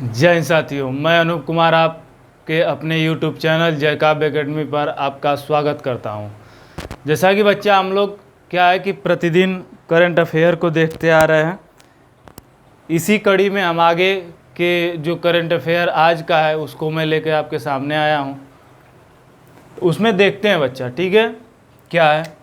जय हिंद साथियों, मैं अनूप कुमार आपके अपने YouTube चैनल जय काव्य एकेडमी पर आपका स्वागत करता हूं। जैसा कि बच्चा हम लोग क्या है कि प्रतिदिन करंट अफेयर को देखते आ रहे हैं। इसी कड़ी में हम आगे के जो करंट अफेयर आज का है उसको मैं लेकर आपके सामने आया हूं। उसमें देखते हैं बच्चा, ठीक है, क्या है।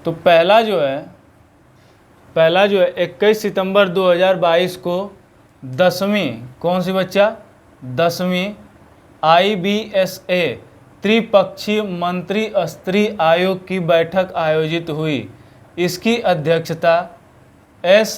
तो पहला जो है 21 सितंबर 2022 को 10वीं कौन सी बच्चा 10वीं IBSA त्रिपक्षीय मंत्री स्तरीय आयोग की बैठक आयोजित हुई। इसकी अध्यक्षता एस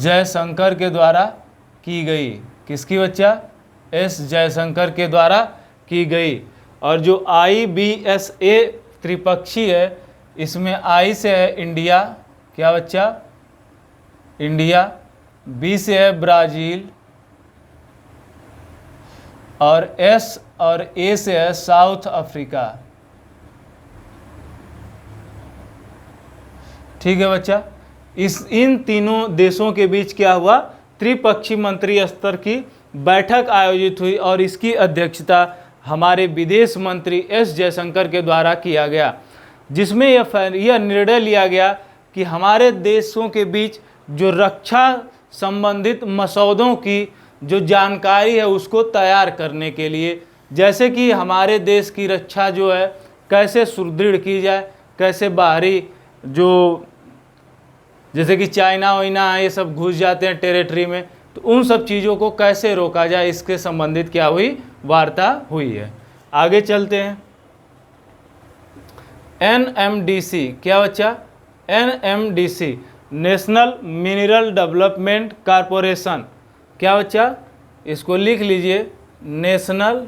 जयशंकर के द्वारा की गई। किसकी बच्चा? एस जयशंकर के द्वारा की गई। और जो IBSA त्रिपक्षीय है, इसमें I से है इंडिया, क्या बच्चा? इंडिया। B से है ब्राज़ील, और S और A से है साउथ अफ्रीका। ठीक है बच्चा। इन तीनों देशों के बीच क्या हुआ? त्रिपक्षीय मंत्री स्तर की बैठक आयोजित हुई और इसकी अध्यक्षता हमारे विदेश मंत्री एस जयशंकर के द्वारा किया गया, जिसमें यह निर्णय लिया गया कि हमारे देशों के बीच जो रक्षा संबंधित मसौदों की जो जानकारी है उसको तैयार करने के लिए, जैसे कि हमारे देश की रक्षा जो है कैसे सुदृढ़ की जाए, कैसे बाहरी जो जैसे कि चाइना वाइना ये सब घुस जाते हैं टेरिटरी में, तो उन सब चीज़ों को कैसे रोका जाए, इसके संबंधित क्या हुई? वार्ता हुई है। आगे चलते हैं। NMDC क्या बच्चा? NMDC national mineral development corporation, क्या बच्चा? इसको लिख लीजिए, नेशनल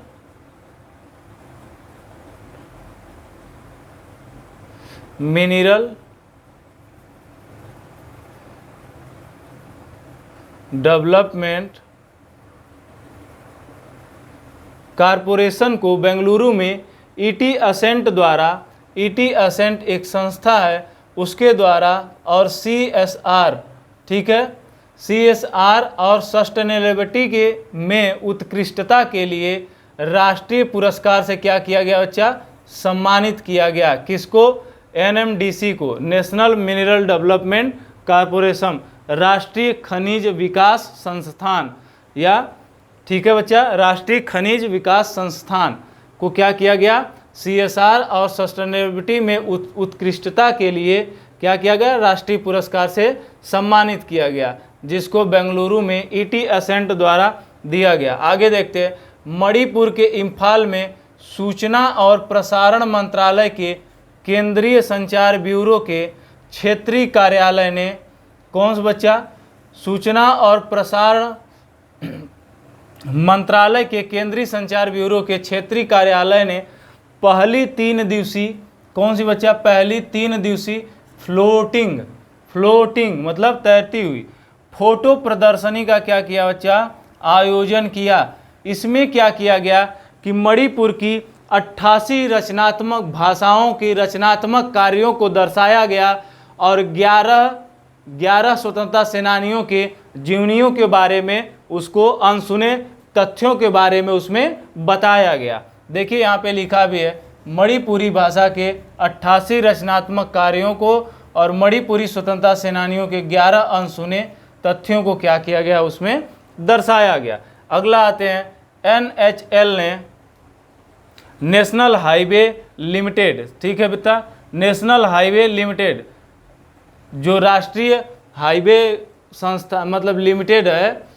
मिनरल डेवलपमेंट कॉरपोरेशन को बेंगलुरु में ET असेंट द्वारा, ET असेंट एक संस्था है उसके द्वारा, और CSR, ठीक है, CSR और सस्टेनेबिलिटी के में उत्कृष्टता के लिए राष्ट्रीय पुरस्कार से क्या किया गया बच्चा? सम्मानित किया गया। किसको? NMDC को, नेशनल मिनरल डेवलपमेंट कॉरपोरेशन, राष्ट्रीय खनिज विकास संस्थान, या ठीक है बच्चा, राष्ट्रीय खनिज विकास संस्थान को क्या किया गया? CSR और सस्टेनेबिलिटी में उत्कृष्टता के लिए क्या किया गया? राष्ट्रीय पुरस्कार से सम्मानित किया गया, जिसको बेंगलुरु में ET असेंट द्वारा दिया गया। आगे देखते हैं। मणिपुर के इम्फाल में सूचना और प्रसारण मंत्रालय के केंद्रीय संचार ब्यूरो के क्षेत्रीय कार्यालय ने, कौन सा बच्चा? सूचना और प्रसारण मंत्रालय के केंद्रीय संचार ब्यूरो के क्षेत्रीय कार्यालय ने पहली 3 दिवसीय, कौन सी बच्चा? पहली 3 दिवसीय फ्लोटिंग मतलब तैरती हुई फोटो प्रदर्शनी का क्या किया बच्चा? आयोजन किया। इसमें क्या किया गया कि मणिपुर की 88 रचनात्मक भाषाओं के रचनात्मक कार्यों को दर्शाया गया और 11 स्वतंत्रता सेनानियों के जीवनियों के बारे में, उसको अनसुने तथ्यों के बारे में उसमें बताया गया। देखिए यहाँ पे लिखा भी है, मणिपुरी भाषा के 88 रचनात्मक कार्यों को और मणिपुरी स्वतंत्रता सेनानियों के 11 अनसुने तथ्यों को क्या किया गया? उसमें दर्शाया गया। अगला आते हैं। NHL ने नेशनल हाईवे लिमिटेड, ठीक है बेटा, नेशनल हाईवे लिमिटेड जो राष्ट्रीय हाईवे संस्था मतलब लिमिटेड है,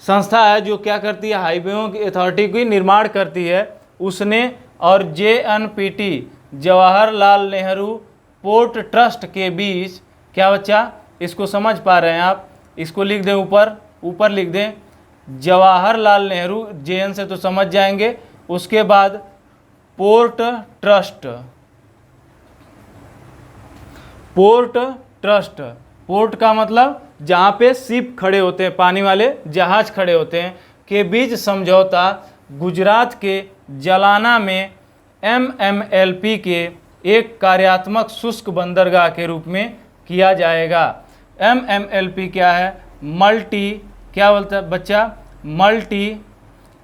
संस्था है जो क्या करती है? हाईवेओं की अथॉरिटी की निर्माण करती है, उसने और JNPT Jawaharlal Nehru port trust के बीच, क्या बच्चा? इसको समझ पा रहे हैं आप? इसको लिख दें, ऊपर लिख दें जवाहरलाल नेहरू, JN से तो समझ जाएंगे। उसके बाद पोर्ट ट्रस्ट, पोर्ट का मतलब जहाँ पे शिप खड़े होते हैं, पानी वाले जहाज खड़े होते हैं, के बीच समझौता गुजरात के जलाना में MMLP के एक कार्यात्मक शुष्क बंदरगाह के रूप में किया जाएगा। MMLP क्या है? मल्टी, क्या बोलता है बच्चा?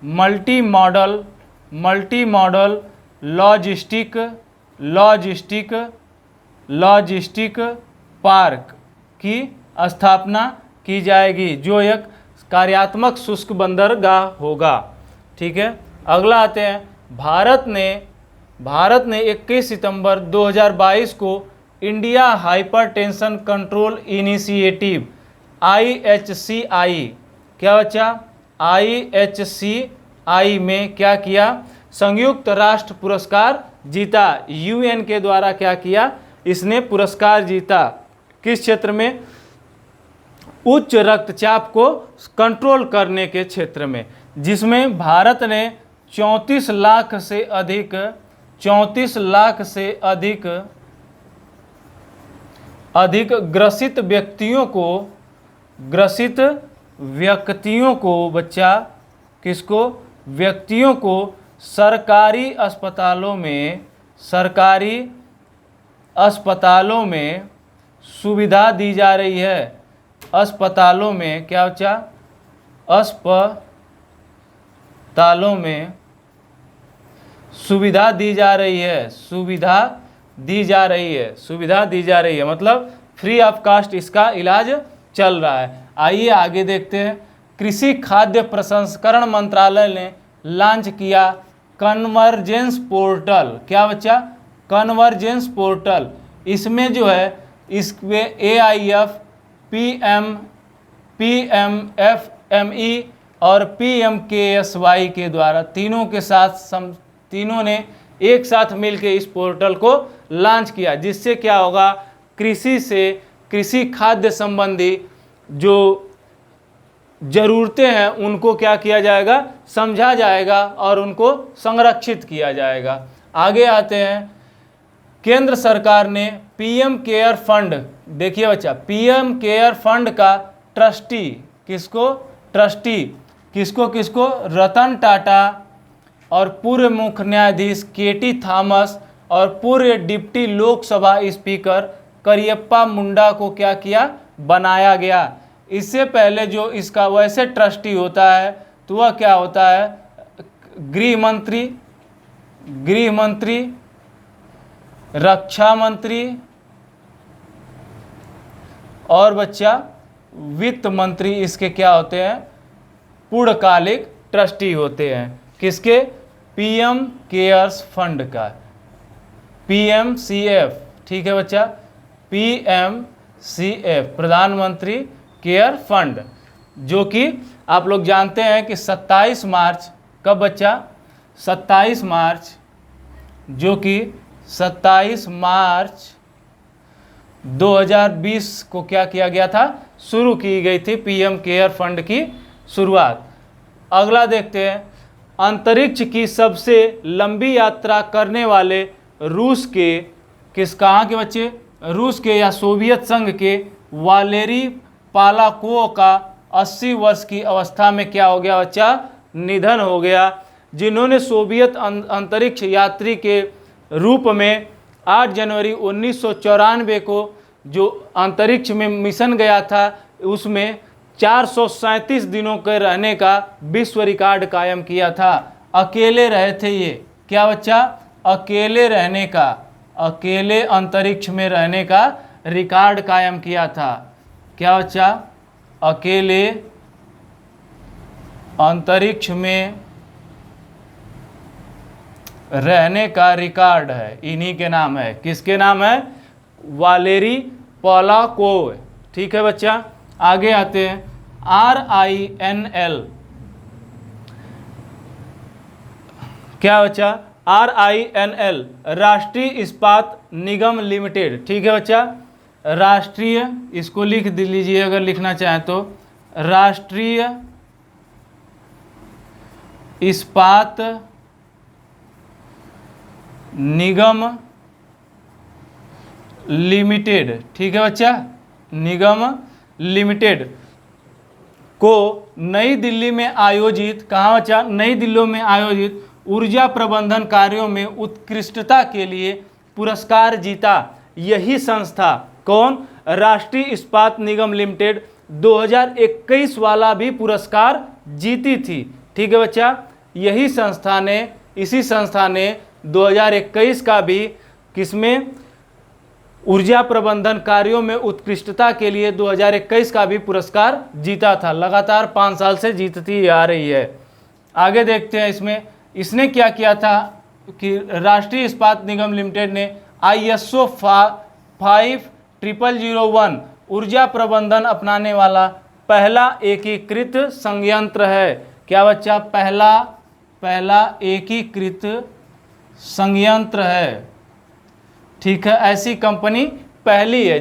मल्टी मॉडल लॉजिस्टिक पार्क की स्थापना की जाएगी, जो एक कार्यात्मक शुष्क बंदरगाह होगा। ठीक है, अगला आते हैं। भारत ने 21 सितंबर 2022 को India hypertension control initiative IHCI, क्या बच्चा? IHCI में क्या किया? संयुक्त राष्ट्र पुरस्कार जीता। UN के द्वारा क्या किया? इसने पुरस्कार जीता। किस क्षेत्र में? उच्च रक्तचाप को कंट्रोल करने के क्षेत्र में, जिसमें भारत ने 34 लाख से अधिक ग्रसित व्यक्तियों को बच्चा, किसको? व्यक्तियों को सरकारी अस्पतालों में सुविधा दी जा रही है। अस्पतालों में क्या बच्चा? अस्पतालों में सुविधा दी जा रही है, मतलब फ्री ऑफ कास्ट इसका इलाज चल रहा है। आइए आगे देखते हैं। कृषि खाद्य प्रसंस्करण मंत्रालय ने लॉन्च किया कन्वर्जेंस पोर्टल। क्या बच्चा? Convergence portal. इसमें जो है, इसमें AIF, PMFME और PMKSY के द्वारा तीनों ने एक साथ मिलकर इस पोर्टल को लॉन्च किया, जिससे क्या होगा? कृषि खाद्य संबंधी जो ज़रूरतें हैं उनको क्या किया जाएगा? समझा जाएगा और उनको संरक्षित किया जाएगा। आगे आते हैं। केंद्र सरकार ने PM केयर फंड, देखिए बच्चा, PM केयर फंड का ट्रस्टी किसको? रतन टाटा और पूर्व मुख्य न्यायाधीश KT थॉमस और पूर्व डिप्टी लोकसभा स्पीकर करियप्पा मुंडा को क्या किया? बनाया गया। इससे पहले जो इसका वैसे ट्रस्टी होता है तो वह क्या होता है? गृह मंत्री, रक्षा मंत्री और बच्चा वित्त मंत्री इसके क्या होते हैं? पूर्णकालिक ट्रस्टी होते हैं। किसके? PM केयर्स फंड का, PMCF। ठीक है बच्चा, PMCF, प्रधानमंत्री केयर फंड, जो कि आप लोग जानते हैं कि 27 मार्च, कब बच्चा? 27 मार्च, जो कि 27 मार्च 2020 को क्या किया गया था? शुरू की गई थी PM केयर फंड की शुरुआत। अगला देखते हैं। अंतरिक्ष की सबसे लंबी यात्रा करने वाले रूस के, कहाँ के बच्चे? रूस के या सोवियत संघ के वालेरी पालाकोव का 80 वर्ष की अवस्था में क्या हो गया बच्चा? निधन हो गया। जिन्होंने सोवियत अंतरिक्ष यात्री के रूप में 8 जनवरी 1994 को जो अंतरिक्ष में मिशन गया था, उसमें 437 दिनों के रहने का विश्व रिकॉर्ड कायम किया था। अकेले रहे थे ये, क्या बच्चा? अकेले अंतरिक्ष में रहने का रिकॉर्ड कायम किया था। क्या बच्चा? अकेले अंतरिक्ष में रहने का रिकॉर्ड है, इन्हीं के नाम है। किसके नाम है? वालेरी पोलाकोव। ठीक है बच्चा, आगे आते हैं। RINL, क्या बच्चा? RINL, राष्ट्रीय इस्पात निगम लिमिटेड। ठीक है बच्चा, राष्ट्रीय, इसको लिख लीजिए अगर लिखना चाहें तो, राष्ट्रीय इस्पात निगम लिमिटेड। ठीक है बच्चा, निगम लिमिटेड को नई दिल्ली में आयोजित, कहाँ बच्चा? नई दिल्ली में आयोजित ऊर्जा प्रबंधन कार्यों में उत्कृष्टता के लिए पुरस्कार जीता। यही संस्था कौन? राष्ट्रीय इस्पात निगम लिमिटेड 2021 वाला भी पुरस्कार जीती थी। ठीक है बच्चा, इसी संस्था ने 2021 का भी किसमें? ऊर्जा प्रबंधन कार्यों में उत्कृष्टता के लिए 2021 का भी पुरस्कार जीता था। लगातार 5 साल से जीतती आ रही है। आगे देखते हैं इसमें इसने क्या किया था कि राष्ट्रीय इस्पात निगम लिमिटेड ने ISO 5001 ऊर्जा प्रबंधन अपनाने वाला पहला एकीकृत संयंत्र है। क्या बच्चा? पहला एकीकृत संयंत्र है। ठीक है, ऐसी कंपनी पहली है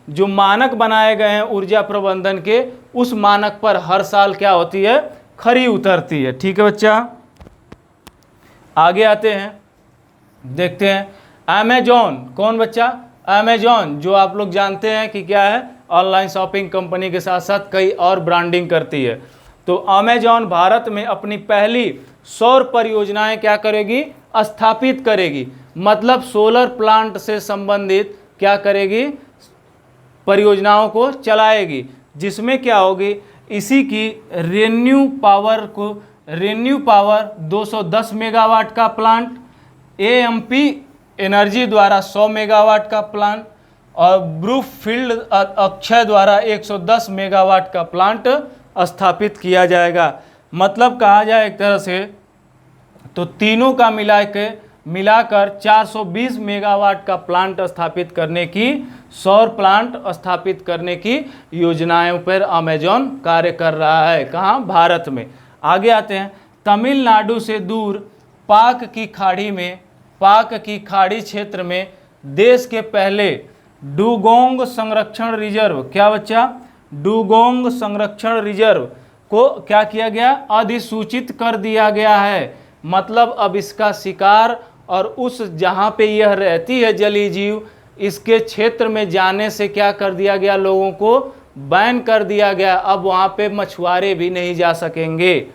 जो मानक बनाए गए हैं ऊर्जा प्रबंधन के, उस मानक पर हर साल क्या होती है? खरी उतरती है। ठीक है बच्चा, आगे आते हैं, देखते हैं अमेजॉन। कौन बच्चा? अमेजॉन, जो आप लोग जानते हैं कि क्या है, ऑनलाइन शॉपिंग कंपनी के साथ साथ कई और ब्रांडिंग करती है। तो अमेजॉन भारत में अपनी पहली सौर परियोजनाएं क्या करेगी? स्थापित करेगी। मतलब सोलर प्लांट से संबंधित क्या करेगी? परियोजनाओं को चलाएगी, जिसमें क्या होगी? इसी की रेन्यू पावर 210 मेगावाट का प्लांट, AMP एनर्जी द्वारा 100 मेगावाट का प्लांट और ब्रूफील्ड अक्षय द्वारा 110 मेगावाट का प्लांट स्थापित किया जाएगा। मतलब कहा जाए एक तरह से तो तीनों का मिलाकर 420 मेगावाट का प्लांट स्थापित करने की, सौर प्लांट स्थापित करने की योजनाओं पर अमेजॉन कार्य कर रहा है। कहाँ? भारत में। आगे आते हैं, तमिलनाडु से दूर पाक की खाड़ी क्षेत्र में देश के पहले डुगोंग संरक्षण रिजर्व, क्या बच्चा? डुगोंग संरक्षण रिजर्व को क्या किया गया? अधिसूचित कर दिया गया है। मतलब अब इसका शिकार और उस जहाँ पे यह रहती है जलीय जीव, इसके क्षेत्र में जाने से क्या कर दिया गया? लोगों को बैन कर दिया गया। अब वहाँ पे मछुआरे भी नहीं जा सकेंगे।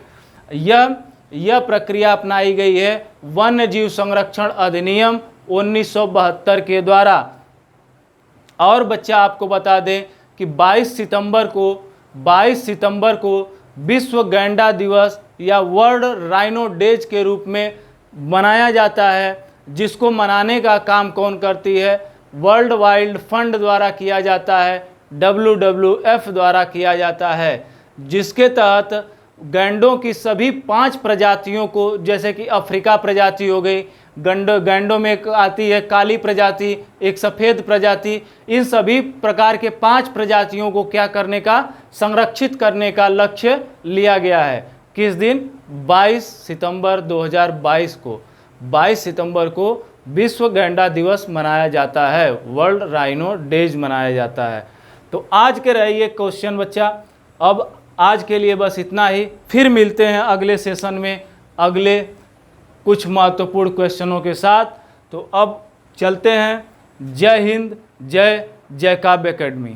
यह प्रक्रिया अपनाई गई है वन्य जीव संरक्षण अधिनियम 1972 के द्वारा। और बच्चा आपको बता दें कि 22 सितंबर को विश्व गैंडा दिवस या वर्ल्ड राइनो डेज के रूप में मनाया जाता है, जिसको मनाने का काम कौन करती है? वर्ल्ड वाइल्ड फंड द्वारा किया जाता है, WWF द्वारा किया जाता है, जिसके तहत गैंडों की सभी 5 प्रजातियों को, जैसे कि अफ्रीका प्रजाति हो गई, गैंडों में एक आती है काली प्रजाति, एक सफ़ेद प्रजाति, इन सभी प्रकार के 5 प्रजातियों को क्या करने का? संरक्षित करने का लक्ष्य लिया गया है। किस दिन? 22 सितंबर 2022 को। 22 सितंबर को विश्व गैंडा दिवस मनाया जाता है, वर्ल्ड राइनो डेज मनाया जाता है। तो आज के रहिए क्वेश्चन बच्चा। अब आज के लिए बस इतना ही, फिर मिलते हैं अगले सेशन में अगले कुछ महत्वपूर्ण क्वेश्चनों के साथ। तो अब चलते हैं। जय हिंद, जय काव्य एकेडमी।